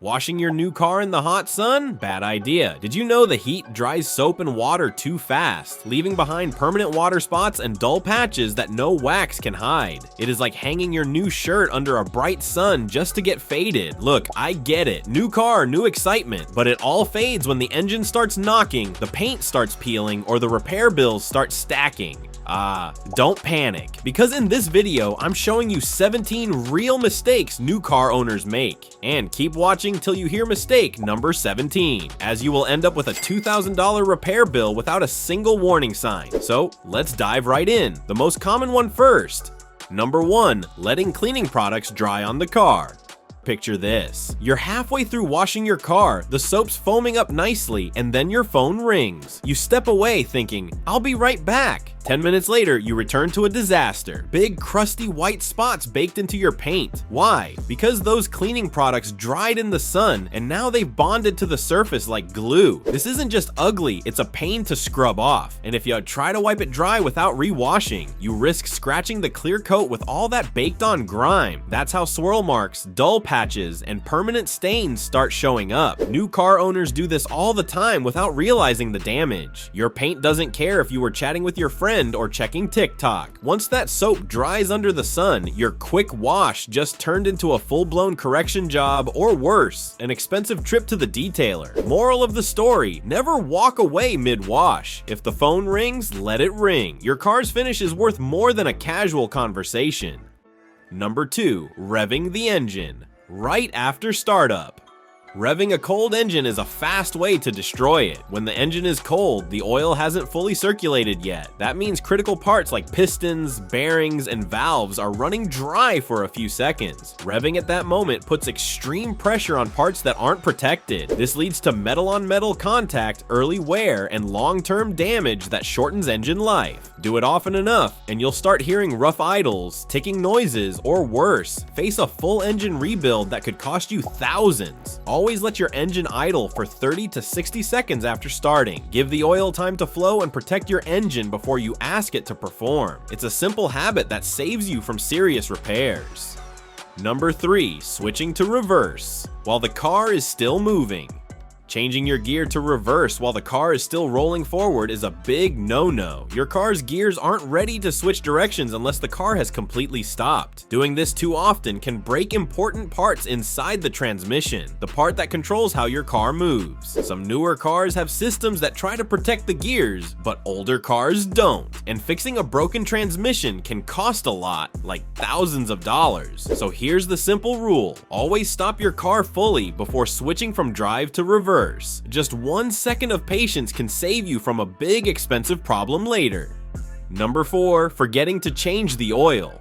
Washing your new car in the hot sun? Bad idea. Did you know the heat dries soap and water too fast, leaving behind permanent water spots and dull patches that no wax can hide? It is like hanging your new shirt under a bright sun just to get faded. Look, I get it. New car, new excitement, but it all fades when the engine starts knocking, the paint starts peeling, or the repair bills start stacking. Don't panic, because in this video, I'm showing you 17 real mistakes new car owners make. And keep watching till you hear mistake number 17, as you will end up with a $2,000 repair bill without a single warning sign. So let's dive right in. The most common one first. Number 1, letting cleaning products dry on the car. Picture this. You're halfway through washing your car, the soap's foaming up nicely, and then your phone rings. You step away thinking, I'll be right back. 10 minutes later, you return to a disaster. Big, crusty white spots baked into your paint. Why? Because those cleaning products dried in the sun, and now they've bonded to the surface like glue. This isn't just ugly, it's a pain to scrub off. And if you try to wipe it dry without re-washing, you risk scratching the clear coat with all that baked on grime. That's how swirl marks, dull patches, and permanent stains start showing up. New car owners do this all the time without realizing the damage. Your paint doesn't care if you were chatting with your friend or checking TikTok. Once that soap dries under the sun, your quick wash just turned into a full-blown correction job, or worse, an expensive trip to the detailer. Moral of the story, never walk away mid-wash. If the phone rings, let it ring. Your car's finish is worth more than a casual conversation. Number 2, revving the engine right after startup. Revving a cold engine is a fast way to destroy it. When the engine is cold, the oil hasn't fully circulated yet. That means critical parts like pistons, bearings, and valves are running dry for a few seconds. Revving at that moment puts extreme pressure on parts that aren't protected. This leads to metal-on-metal contact, early wear, and long-term damage that shortens engine life. Do it often enough, and you'll start hearing rough idles, ticking noises, or worse, face a full engine rebuild that could cost you thousands. Always let your engine idle for 30 to 60 seconds after starting. Give the oil time to flow and protect your engine before you ask it to perform. It's a simple habit that saves you from serious repairs. Number 3, switching to reverse while the car is still moving. Changing your gear to reverse while the car is still rolling forward is a big no-no. Your car's gears aren't ready to switch directions unless the car has completely stopped. Doing this too often can break important parts inside the transmission, the part that controls how your car moves. Some newer cars have systems that try to protect the gears, but older cars don't. And fixing a broken transmission can cost a lot, like thousands of dollars. So here's the simple rule. Always stop your car fully before switching from drive to reverse. Just 1 second of patience can save you from a big expensive problem later. Number 4, forgetting to change the oil.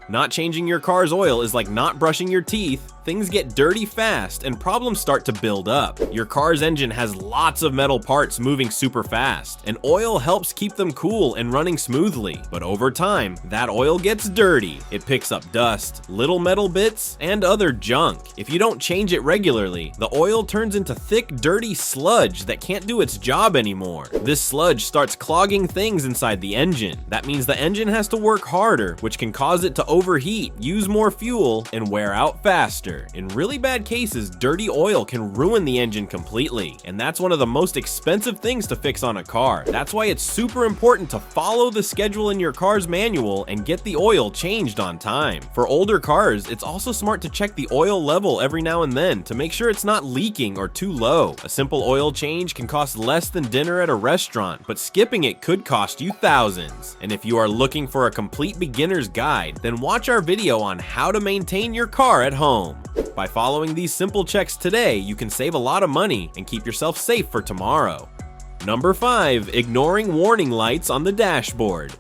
Not changing your car's oil is like not brushing your teeth. Things get dirty fast and problems start to build up. Your car's engine has lots of metal parts moving super fast, and oil helps keep them cool and running smoothly. But over time, that oil gets dirty. It picks up dust, little metal bits, and other junk. If you don't change it regularly, the oil turns into thick, dirty sludge that can't do its job anymore. This sludge starts clogging things inside the engine. That means the engine has to work harder, which can cause it to overheat, use more fuel, and wear out faster. In really bad cases, dirty oil can ruin the engine completely, and that's one of the most expensive things to fix on a car. That's why it's super important to follow the schedule in your car's manual and get the oil changed on time. For older cars, it's also smart to check the oil level every now and then to make sure it's not leaking or too low. A simple oil change can cost less than dinner at a restaurant, but skipping it could cost you thousands. And if you are looking for a complete beginner's guide, then watch our video on how to maintain your car at home. By following these simple checks today, you can save a lot of money and keep yourself safe for tomorrow. Number 5, ignoring warning lights on the dashboard.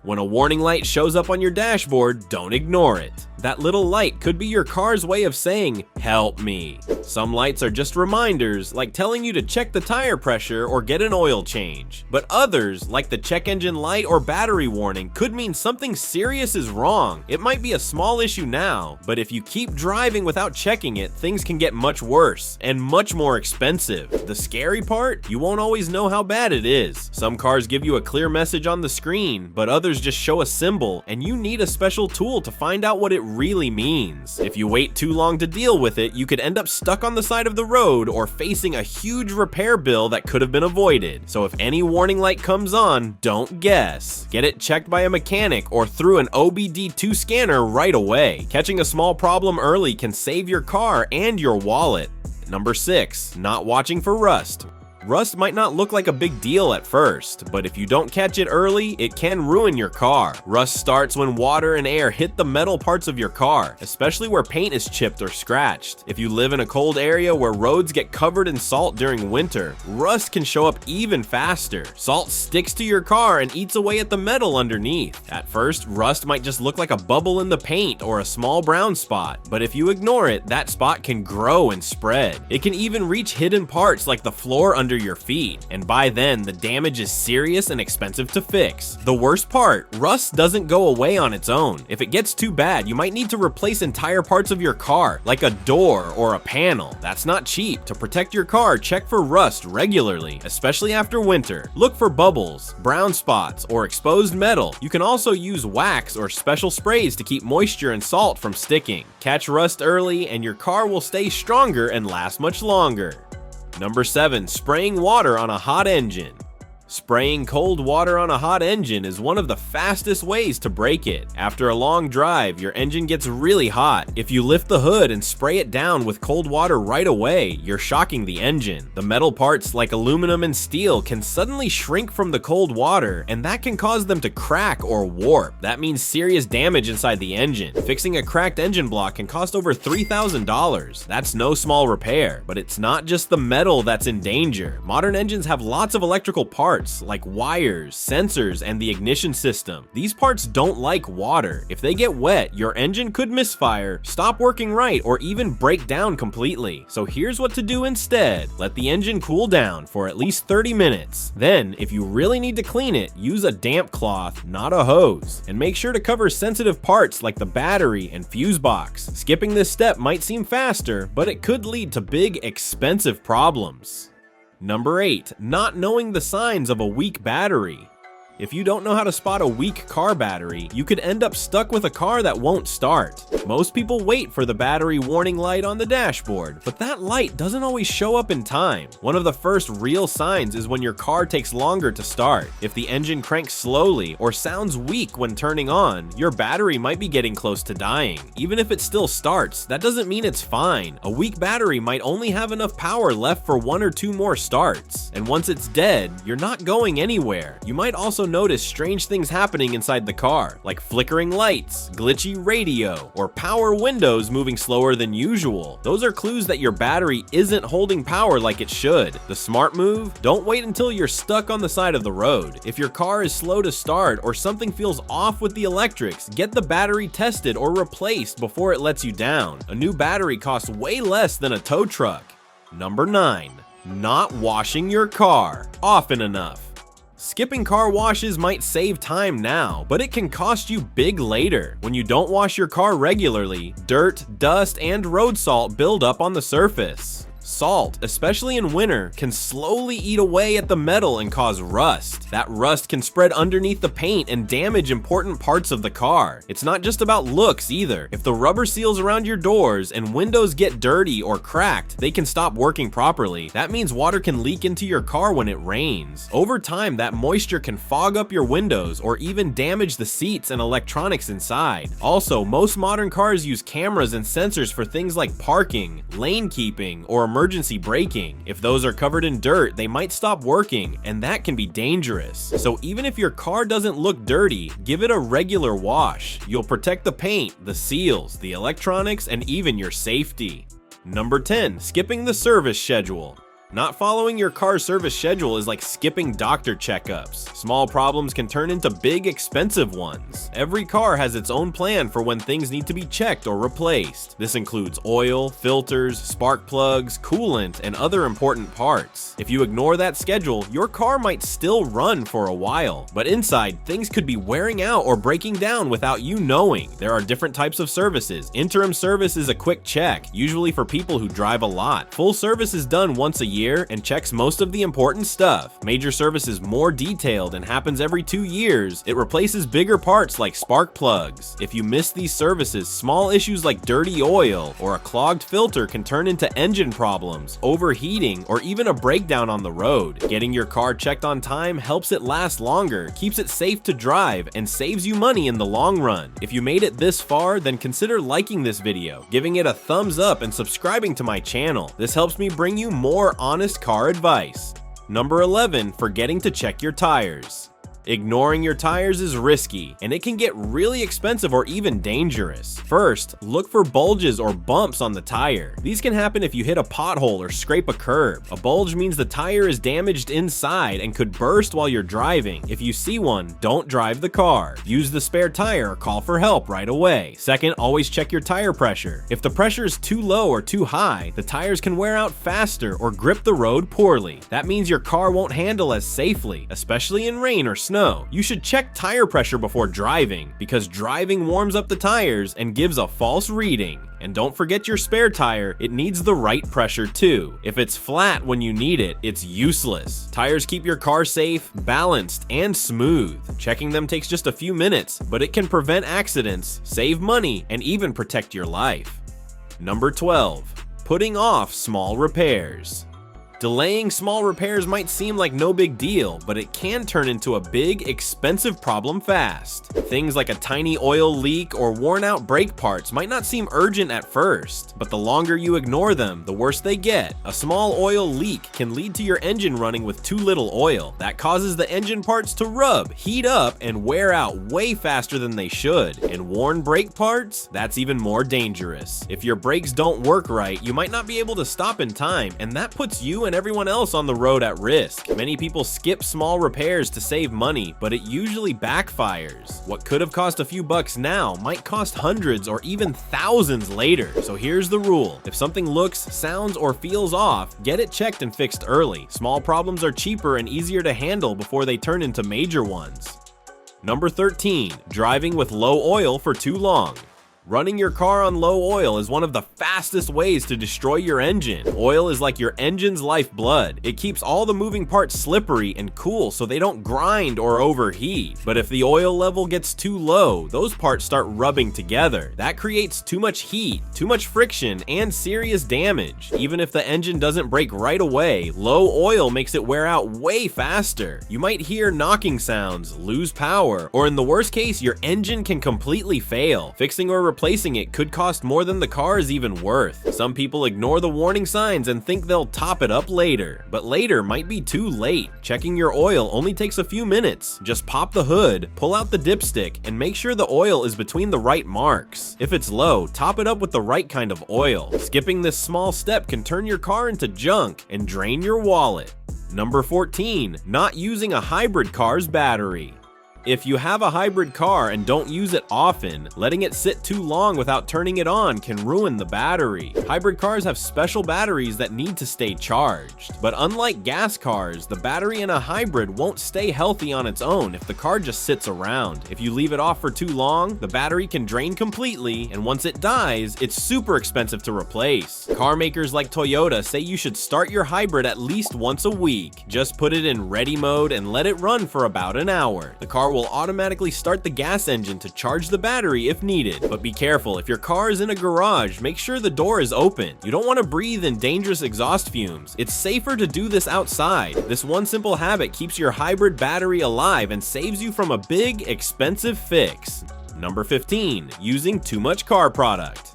When a warning light shows up on your dashboard, don't ignore it. That little light could be your car's way of saying, "Help me." Some lights are just reminders, like telling you to check the tire pressure or get an oil change. But others, like the check engine light or battery warning, could mean something serious is wrong. It might be a small issue now, but if you keep driving without checking it, things can get much worse and much more expensive. The scary part? You won't always know how bad it is. Some cars give you a clear message on the screen, but others just show a symbol, and you need a special tool to find out what it really means. If you wait too long to deal with it, you could end up stuck on the side of the road or facing a huge repair bill that could have been avoided. So if any warning light comes on, don't guess. Get it checked by a mechanic or through an OBD2 scanner right away. Catching a small problem early can save your car and your wallet. Number 6. Not watching for rust. Rust might not look like a big deal at first, but if you don't catch it early, it can ruin your car. Rust starts when water and air hit the metal parts of your car, especially where paint is chipped or scratched. If you live in a cold area where roads get covered in salt during winter, rust can show up even faster. Salt sticks to your car and eats away at the metal underneath. At first, rust might just look like a bubble in the paint or a small brown spot, but if you ignore it, that spot can grow and spread. It can even reach hidden parts like the floor under your feet, and by then the damage is serious and expensive to fix. The worst part, rust doesn't go away on its own. If it gets too bad, you might need to replace entire parts of your car, like a door or a panel. That's not cheap. To protect your car, check for rust regularly, especially after winter. Look for bubbles, brown spots, or exposed metal. You can also use wax or special sprays to keep moisture and salt from sticking. Catch rust early and your car will stay stronger and last much longer. Number 7. Spraying water on a hot engine. Spraying cold water on a hot engine is one of the fastest ways to break it. After a long drive, your engine gets really hot. If you lift the hood and spray it down with cold water right away, you're shocking the engine. The metal parts like aluminum and steel can suddenly shrink from the cold water, and that can cause them to crack or warp. That means serious damage inside the engine. Fixing a cracked engine block can cost over $3,000. That's no small repair, but it's not just the metal that's in danger. Modern engines have lots of electrical parts like wires, sensors, and the ignition system. These parts don't like water. If they get wet, your engine could misfire, stop working right, or even break down completely. So here's what to do instead. Let the engine cool down for at least 30 minutes. Then, if you really need to clean it, use a damp cloth, not a hose. And make sure to cover sensitive parts like the battery and fuse box. Skipping this step might seem faster, but it could lead to big, expensive problems. Number 8. Not knowing the signs of a weak battery. If you don't know how to spot a weak car battery, you could end up stuck with a car that won't start. Most people wait for the battery warning light on the dashboard, but that light doesn't always show up in time. One of the first real signs is when your car takes longer to start. If the engine cranks slowly or sounds weak when turning on, your battery might be getting close to dying. Even if it still starts, that doesn't mean it's fine. A weak battery might only have enough power left for 1 or 2 more starts. And once it's dead, you're not going anywhere. You might also notice strange things happening inside the car, like flickering lights, glitchy radio, or power windows moving slower than usual. Those are clues that your battery isn't holding power like it should. The smart move? Don't wait until you're stuck on the side of the road. If your car is slow to start or something feels off with the electrics, get the battery tested or replaced before it lets you down. A new battery costs way less than a tow truck. Number 9. Not washing your car often enough. Skipping car washes might save time now, but it can cost you big later. When you don't wash your car regularly, dirt, dust, and road salt build up on the surface. Salt, especially in winter, can slowly eat away at the metal and cause rust. That rust can spread underneath the paint and damage important parts of the car. It's not just about looks either. If the rubber seals around your doors and windows get dirty or cracked, they can stop working properly. That means water can leak into your car when it rains. Over time, that moisture can fog up your windows or even damage the seats and electronics inside. Also, most modern cars use cameras and sensors for things like parking, lane keeping, or emergency braking. If those are covered in dirt, they might stop working, and that can be dangerous. So even if your car doesn't look dirty, give it a regular wash. You'll protect the paint, the seals, the electronics, and even your safety. Number 10. Skipping the service schedule. Not following your car's service schedule is like skipping doctor checkups. Small problems can turn into big, expensive ones. Every car has its own plan for when things need to be checked or replaced. This includes oil, filters, spark plugs, coolant, and other important parts. If you ignore that schedule, your car might still run for a while, but inside, things could be wearing out or breaking down without you knowing. There are different types of services. Interim service is a quick check, usually for people who drive a lot. Full service is done once a year. year and checks most of the important stuff. Major service is more detailed and happens every 2 years. It replaces bigger parts like spark plugs. If you miss these services, small issues like dirty oil or a clogged filter can turn into engine problems, overheating, or even a breakdown on the road. Getting your car checked on time helps it last longer, keeps it safe to drive, and saves you money in the long run. If you made it this far, then consider liking this video, giving it a thumbs up, and subscribing to my channel. This helps me bring you more honest car advice. Number 11, forgetting to check your tires. Ignoring your tires is risky, and it can get really expensive or even dangerous. First, look for bulges or bumps on the tire. These can happen if you hit a pothole or scrape a curb. A bulge means the tire is damaged inside and could burst while you're driving. If you see one, don't drive the car. Use the spare tire or call for help right away. Second, always check your tire pressure. If the pressure is too low or too high, the tires can wear out faster or grip the road poorly. That means your car won't handle as safely, especially in rain or snow. You should check tire pressure before driving, because driving warms up the tires and gives a false reading. And don't forget your spare tire, it needs the right pressure too. If it's flat when you need it, it's useless. Tires keep your car safe, balanced, and smooth. Checking them takes just a few minutes, but it can prevent accidents, save money, and even protect your life. Number 12, putting off small repairs. Delaying small repairs might seem like no big deal, but it can turn into a big, expensive problem fast. Things like a tiny oil leak or worn out brake parts might not seem urgent at first, but the longer you ignore them, the worse they get. A small oil leak can lead to your engine running with too little oil. That causes the engine parts to rub, heat up, and wear out way faster than they should. And worn brake parts? That's even more dangerous. If your brakes don't work right, you might not be able to stop in time, and that puts you and everyone else on the road at risk. Many people skip small repairs to save money, but it usually backfires. What could have cost a few bucks now might cost hundreds or even thousands later. So here's the rule. If something looks, sounds, or feels off, get it checked and fixed early. Small problems are cheaper and easier to handle before they turn into major ones. Number 13, driving with low oil for too long. Running your car on low oil is one of the fastest ways to destroy your engine. Oil is like your engine's lifeblood. It keeps all the moving parts slippery and cool so they don't grind or overheat. But if the oil level gets too low, those parts start rubbing together. That creates too much heat, too much friction, and serious damage. Even if the engine doesn't break right away, low oil makes it wear out way faster. You might hear knocking sounds, lose power, or in the worst case, your engine can completely fail. Fixing or replacing it could cost more than the car is even worth. Some people ignore the warning signs and think they'll top it up later, but later might be too late. Checking your oil only takes a few minutes. Just pop the hood, pull out the dipstick, and make sure the oil is between the right marks. If it's low, top it up with the right kind of oil. Skipping this small step can turn your car into junk and drain your wallet. Number 14, not using a hybrid car's battery. If you have a hybrid car and don't use it often, letting it sit too long without turning it on can ruin the battery. Hybrid cars have special batteries that need to stay charged. But unlike gas cars, the battery in a hybrid won't stay healthy on its own if the car just sits around. If you leave it off for too long, the battery can drain completely, and once it dies, it's super expensive to replace. Car makers like Toyota say you should start your hybrid at least once a week. Just put it in ready mode and let it run for about an hour. The car will automatically start the gas engine to charge the battery if needed. But be careful, if your car is in a garage, make sure the door is open. You don't want to breathe in dangerous exhaust fumes. It's safer to do this outside. This one simple habit keeps your hybrid battery alive and saves you from a big, expensive fix. Number 15, using too much car product.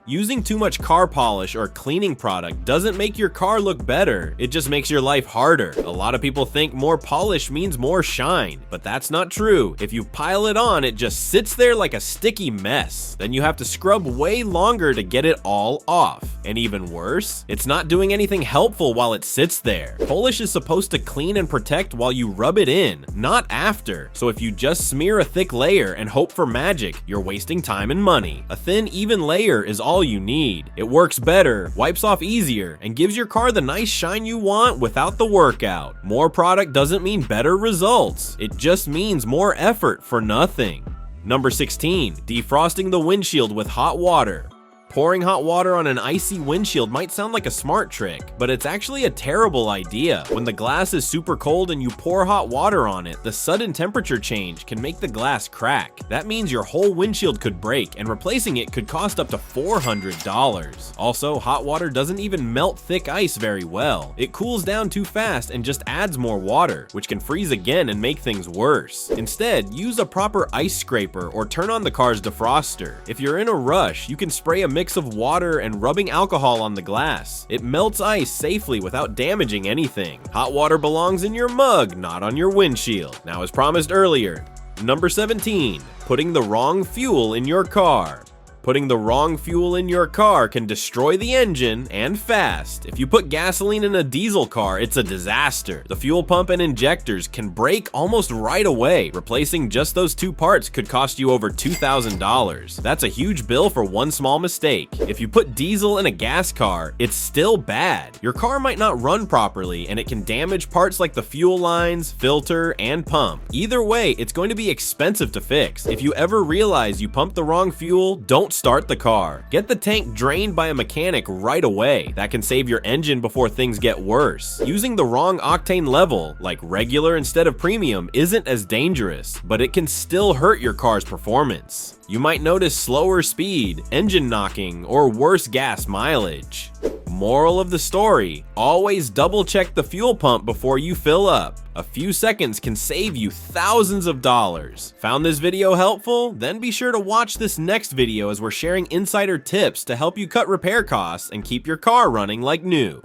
Using too much car polish or cleaning product doesn't make your car look better, it just makes your life harder. A lot of people think more polish means more shine, but that's not true. If you pile it on, it just sits there like a sticky mess. Then you have to scrub way longer to get it all off. And even worse, it's not doing anything helpful while it sits there. Polish is supposed to clean and protect while you rub it in, not after. So if you just smear a thick layer and hope for magic, you're wasting time and money. A thin, even layer is all you need. It works better, wipes off easier, and gives your car the nice shine you want without the workout. More product doesn't mean better results. It just means more effort for nothing. Number 16, defrosting the windshield with hot water. Pouring hot water on an icy windshield might sound like a smart trick, but it's actually a terrible idea. When the glass is super cold and you pour hot water on it, the sudden temperature change can make the glass crack. That means your whole windshield could break, and replacing it could cost up to $400. Also, hot water doesn't even melt thick ice very well. It cools down too fast and just adds more water, which can freeze again and make things worse. Instead, use a proper ice scraper or turn on the car's defroster. If you're in a rush, you can spray a mix of water and rubbing alcohol on the glass. It melts ice safely without damaging anything. Hot water belongs in your mug, not on your windshield. Now, as promised earlier, number 17, putting the wrong fuel in your car. Putting the wrong fuel in your car can destroy the engine, and fast. If you put gasoline in a diesel car, it's a disaster. The fuel pump and injectors can break almost right away. Replacing just those two parts could cost you over $2,000. That's a huge bill for one small mistake. If you put diesel in a gas car, it's still bad. Your car might not run properly, and it can damage parts like the fuel lines, filter, and pump. Either way, it's going to be expensive to fix. If you ever realize you pumped the wrong fuel, don't start the car. Get the tank drained by a mechanic right away. That can save your engine before things get worse. Using the wrong octane level, like regular instead of premium, isn't as dangerous, but it can still hurt your car's performance. You might notice slower speed, engine knocking, or worse gas mileage. Moral of the story, always double check the fuel pump before you fill up. A few seconds can save you thousands of dollars. Found this video helpful? Then be sure to watch this next video as we're sharing insider tips to help you cut repair costs and keep your car running like new.